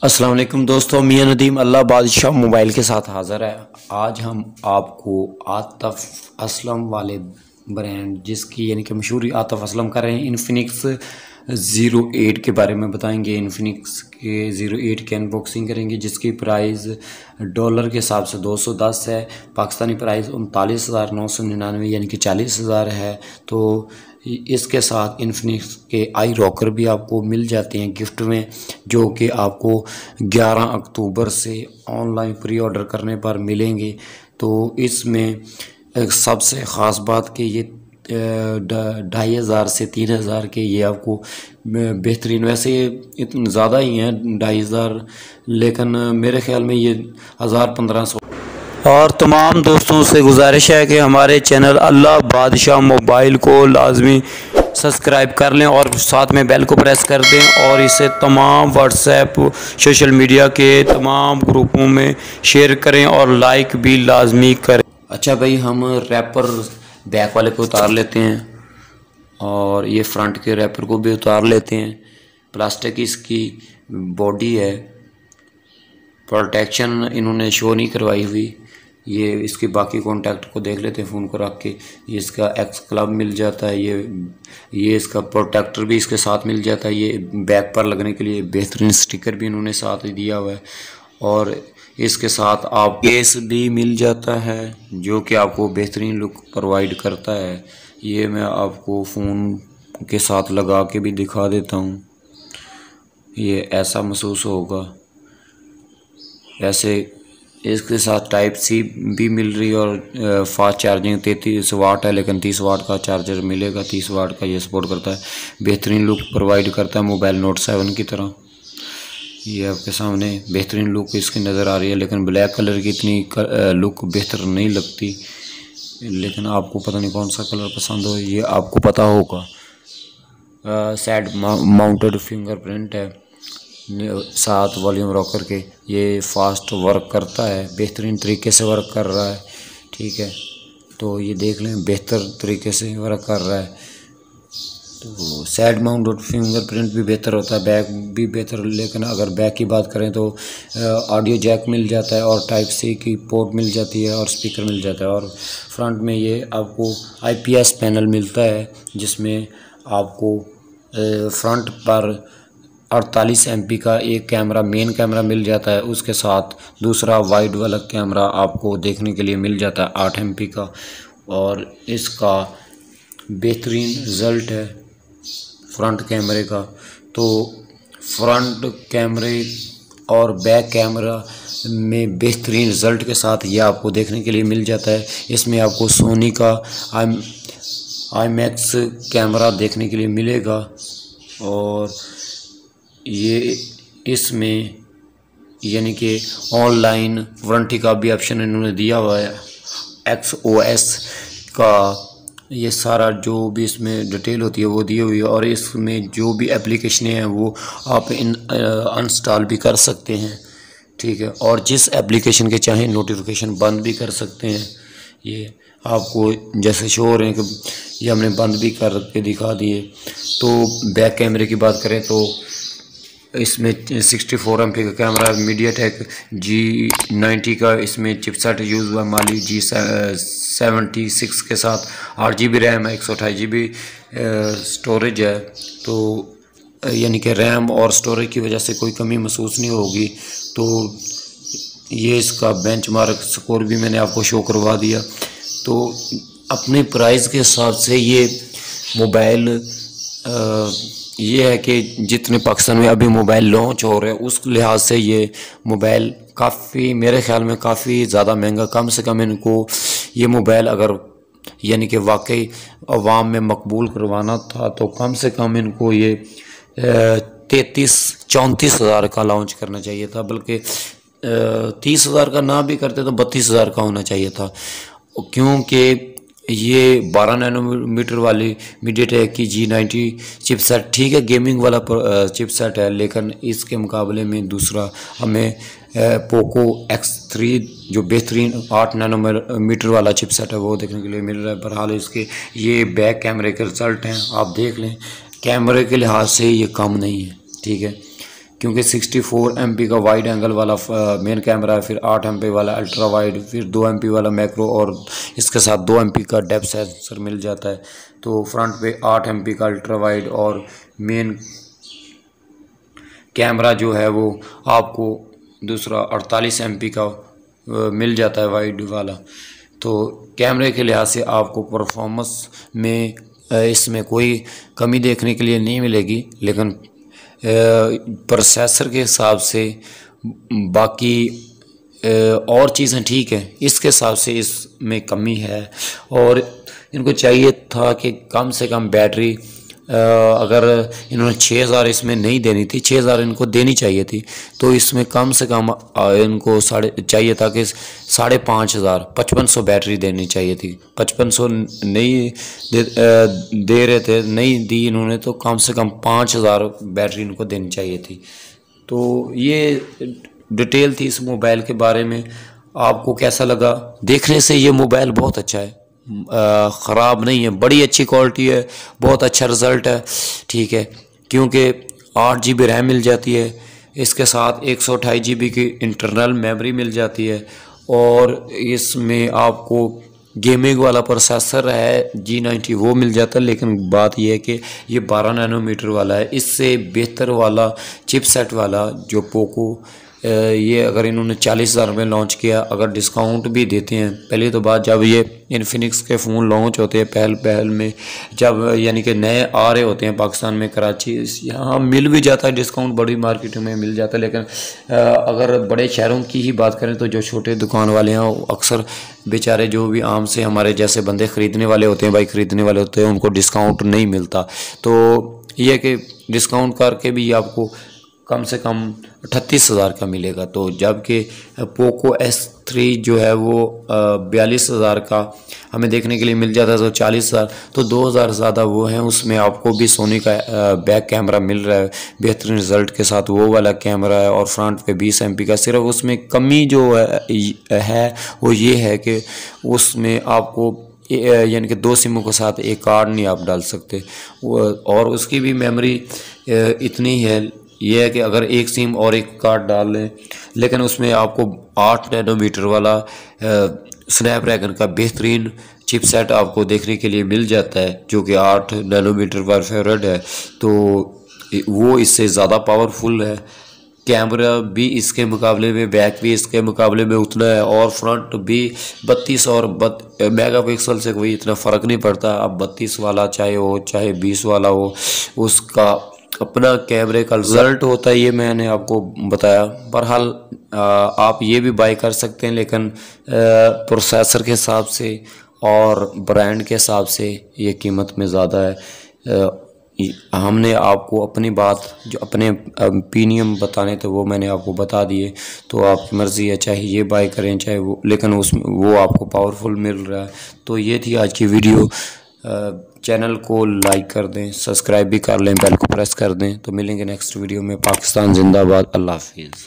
अस्सलाम वालेकुम दोस्तों, मियां नदीम अल्लाह बादशाह मोबाइल के साथ हाज़िर है। आज हम आपको आतिफ असलम वाले ब्रांड जिसकी यानी कि मशहूर आतिफ असलम कर रहे हैं इन्फिनिक्स 08 के बारे में बताएंगे। इन्फिनिक्स के 08 की अनबॉक्सिंग करेंगे जिसकी प्राइस डॉलर के हिसाब से 210 है। पाकिस्तानी प्राइस 39,999 यानी कि 40,000 है। तो इसके साथ इन्फिनिक्स के आई रॉकर भी आपको मिल जाते हैं गिफ्ट में, जो कि आपको 11 अक्टूबर से ऑनलाइन प्री ऑर्डर करने पर मिलेंगे। तो इसमें एक सबसे ख़ास बात कि ये 2,500 से 3,000 के ये आपको बेहतरीन, वैसे इतने ज़्यादा ही हैं 2,500, लेकिन मेरे ख्याल में ये 1,000-1,500। और तमाम दोस्तों से गुजारिश है कि हमारे चैनल अल्लाह बादशाह मोबाइल को लाजमी सब्सक्राइब कर लें और साथ में बेल को प्रेस कर दें और इसे तमाम व्हाट्सएप सोशल मीडिया के तमाम ग्रुपों में शेयर करें और लाइक भी लाजमी करें। अच्छा भाई, हम रैपर बैक वाले को उतार लेते हैं और ये फ्रंट के रैपर को भी उतार लेते हैं। प्लास्टिक की इसकी बॉडी है, प्रोटेक्शन इन्होंने शो नहीं करवाई हुई। ये इसके बाकी कॉन्टैक्ट को देख लेते हैं फ़ोन को रख के। ये इसका एक्स क्लब मिल जाता है, ये इसका प्रोटेक्टर भी इसके साथ मिल जाता है। ये बैक पर लगने के लिए बेहतरीन स्टिकर भी इन्होंने साथ ही दिया हुआ है और इसके साथ आप केस भी मिल जाता है जो कि आपको बेहतरीन लुक प्रोवाइड करता है। ये मैं आपको फ़ोन के साथ लगा के भी दिखा देता हूँ। ये ऐसा महसूस होगा। ऐसे इसके साथ टाइप सी भी मिल रही है और फास्ट चार्जिंग 33 वाट है, लेकिन 30 वाट का चार्जर मिलेगा। 30 वाट का ये सपोर्ट करता है। बेहतरीन लुक प्रोवाइड करता है मोबाइल नोट 7 की तरह। ये आपके सामने बेहतरीन लुक इसकी नज़र आ रही है, लेकिन ब्लैक कलर की इतनी लुक बेहतर नहीं लगती। लेकिन आपको पता नहीं कौन सा कलर पसंद हो, ये आपको पता होगा। साइड माउंटेड फिंगरप्रिंट है, 7 वॉल्यूम रॉकर के। ये फास्ट वर्क करता है, बेहतरीन तरीके से वर्क कर रहा है। ठीक है, तो ये देख लें, बेहतर तरीके से वर्क कर रहा है। तो साइड माउंटेड फिंगरप्रिंट भी बेहतर होता है, बैक भी बेहतर। लेकिन अगर बैक की बात करें तो ऑडियो जैक मिल जाता है और टाइप सी की पोर्ट मिल जाती है और स्पीकर मिल जाता है। और फ्रंट में ये आपको IPS पैनल मिलता है जिसमें आपको फ्रंट पर 48 MP का एक कैमरा, मेन कैमरा मिल जाता है। उसके साथ दूसरा वाइड वाला कैमरा आपको देखने के लिए मिल जाता है 8 MP का। और इसका बेहतरीन रिज़ल्ट है फ्रंट कैमरे का। तो फ्रंट कैमरे और बैक कैमरा में बेहतरीन रिज़ल्ट के साथ ये आपको देखने के लिए मिल जाता है। इसमें आपको सोनी का IMAX कैमरा देखने के लिए मिलेगा और ये इसमें यानी कि ऑनलाइन वारंटी का भी ऑप्शन इन्होंने दिया हुआ है। XOS का ये सारा जो भी इसमें डिटेल होती है वो दी हुई है और इसमें जो भी एप्लीकेशनें हैं वो आप अनस्टॉल भी कर सकते हैं। ठीक है, और जिस एप्लीकेशन के चाहें नोटिफिकेशन बंद भी कर सकते हैं। ये आपको जैसे शो हो रहे हैं कि ये हमने बंद भी करके दिखा दिए। तो बैक कैमरे की बात करें तो इसमें 64 MP का कैमरा, MediaTek G90 का इसमें चिपसेट यूज़ हुआ, माली G76 के साथ 8 GB रैम है, 128 GB स्टोरेज है। तो यानी कि रैम और स्टोरेज की वजह से कोई कमी महसूस नहीं होगी। तो ये इसका बेंचमार्क स्कोर भी मैंने आपको शो करवा दिया। तो अपने प्राइस के हिसाब से ये मोबाइल ये है कि जितने पाकिस्तान में अभी मोबाइल लॉन्च हो रहे हैं उस लिहाज से ये मोबाइल काफ़ी, मेरे ख्याल में काफ़ी ज़्यादा महंगा। कम से कम इनको ये मोबाइल अगर यानी कि वाकई अवाम में मकबूल करवाना था तो कम से कम इनको ये 33-34 हज़ार का लॉन्च करना चाहिए था, बल्कि 30 हज़ार का ना भी करते तो 32 हज़ार का होना चाहिए था। क्योंकि ये 12 नैनोमीटर वाली MediaTek की G90 चिपसेट, ठीक है गेमिंग वाला चिपसेट है, लेकिन इसके मुकाबले में दूसरा हमें पोको X3 जो बेहतरीन 8 नैनोमीटर वाला चिपसेट है वो देखने के लिए मिल रहा है। बहरहाल इसके ये बैक कैमरे के रिजल्ट हैं, आप देख लें। कैमरे के लिहाज से ये कम नहीं है, ठीक है। क्योंकि 64 MP का वाइड एंगल वाला मेन कैमरा है, फिर 8 MP वाला अल्ट्रा वाइड, फिर 2 MP वाला मैक्रो और इसके साथ 2 MP का डेप्थ सेंसर मिल जाता है। तो फ्रंट पे 8 MP का अल्ट्रा वाइड और मेन कैमरा जो है वो आपको दूसरा 48 MP का मिल जाता है वाइड वाला। तो कैमरे के लिहाज से आपको परफॉर्मेंस में इसमें कोई कमी देखने के लिए नहीं मिलेगी, लेकिन प्रोसेसर के हिसाब से बाकी और चीज़ें ठीक है, इसके हिसाब से इसमें कमी है। और इनको चाहिए था कि कम से कम बैटरी अगर इन्होंने 6000 इसमें नहीं देनी थी, 6000 इनको देनी चाहिए थी, तो इसमें कम से कम इनको चाहिए था कि 5500 5500 बैटरी देनी चाहिए थी। 5500 नहीं दे रहे थे, नहीं दी इन्होंने, तो कम से कम 5000 बैटरी इनको देनी चाहिए थी। तो ये डिटेल थी इस मोबाइल के बारे में। आपको कैसा लगा? देखने से ये मोबाइल बहुत अच्छा है, ख़राब नहीं है, बड़ी अच्छी क्वालिटी है, बहुत अच्छा रिज़ल्ट है, ठीक है। क्योंकि 8 GB रैम मिल जाती है, इसके साथ 128 GB की इंटरनल मेमोरी मिल जाती है, और इसमें आपको गेमिंग वाला प्रोसेसर है G90 वो मिल जाता है। लेकिन बात यह है कि ये 12 नैनोमीटर वाला है, इससे बेहतर वाला चिपसेट वाला जो पोको ये अगर इन्होंने 40,000 में लॉन्च किया, अगर डिस्काउंट भी देते हैं, पहले तो बात जब ये इन्फिनिक्स के फ़ोन लॉन्च होते हैं पहल में, जब यानी कि नए आ रहे होते हैं पाकिस्तान में, कराची यहाँ मिल भी जाता है डिस्काउंट, बड़ी मार्केटों में मिल जाता है। लेकिन अगर बड़े शहरों की ही बात करें तो जो छोटे दुकान वाले हैं अक्सर बेचारे जो भी आम से हमारे जैसे बंदे ख़रीदने वाले होते हैं, बाइक ख़रीदने वाले होते हैं, उनको डिस्काउंट नहीं मिलता। तो ये कि डिस्काउंट करके भी आपको कम से कम 38,000 का मिलेगा। तो जबकि पोको S3 जो है वो 42,000 का हमें देखने के लिए मिल जाता है, तो 40,000, तो 2,000 ज़्यादा वो हैं। उसमें आपको भी सोनी का बैक कैमरा मिल रहा है बेहतरीन रिज़ल्ट के साथ, वो वाला कैमरा है, और फ्रंट पे 20 MP का। सिर्फ उसमें कमी जो है वो ये है कि उसमें आपको यानी कि 2 सिमों के साथ एक कार्ड नहीं आप डाल सकते, और उसकी भी मेमोरी इतनी है, ये है कि अगर एक सिम और एक कार्ड डाल लें, लेकिन उसमें आपको 8 नैनोमीटर वाला स्नैपड्रैगन का बेहतरीन चिपसेट आपको देखने के लिए मिल जाता है, जो कि 8 नैनोमीटर पर फेवरेट है। तो वो इससे ज़्यादा पावरफुल है। कैमरा भी इसके मुकाबले में, बैक भी इसके मुकाबले में उतना है, और फ्रंट भी 32 और मेगापिक्सल से कोई इतना फ़र्क नहीं पड़ता। अब 32 वाला चाहे हो चाहे 20 वाला हो, उसका अपना कैमरे का रिज़ल्ट होता है, ये मैंने आपको बताया। बहरहाल आप ये भी बाय कर सकते हैं, लेकिन प्रोसेसर के हिसाब से और ब्रांड के हिसाब से ये कीमत में ज़्यादा है। हमने आपको अपनी बात, जो अपने ओपिनियन बताने थे वो मैंने आपको बता दिए, तो आपकी मर्ज़ी है, चाहे ये बाय करें चाहे वो, लेकिन उसमें वो आपको पावरफुल मिल रहा है। तो ये थी आज की वीडियो। चैनल को लाइक कर दें, सब्सक्राइब भी कर लें, बेल को प्रेस कर दें। तो मिलेंगे नेक्स्ट वीडियो में। पाकिस्तान जिंदाबाद, अल्लाह हाफिज़।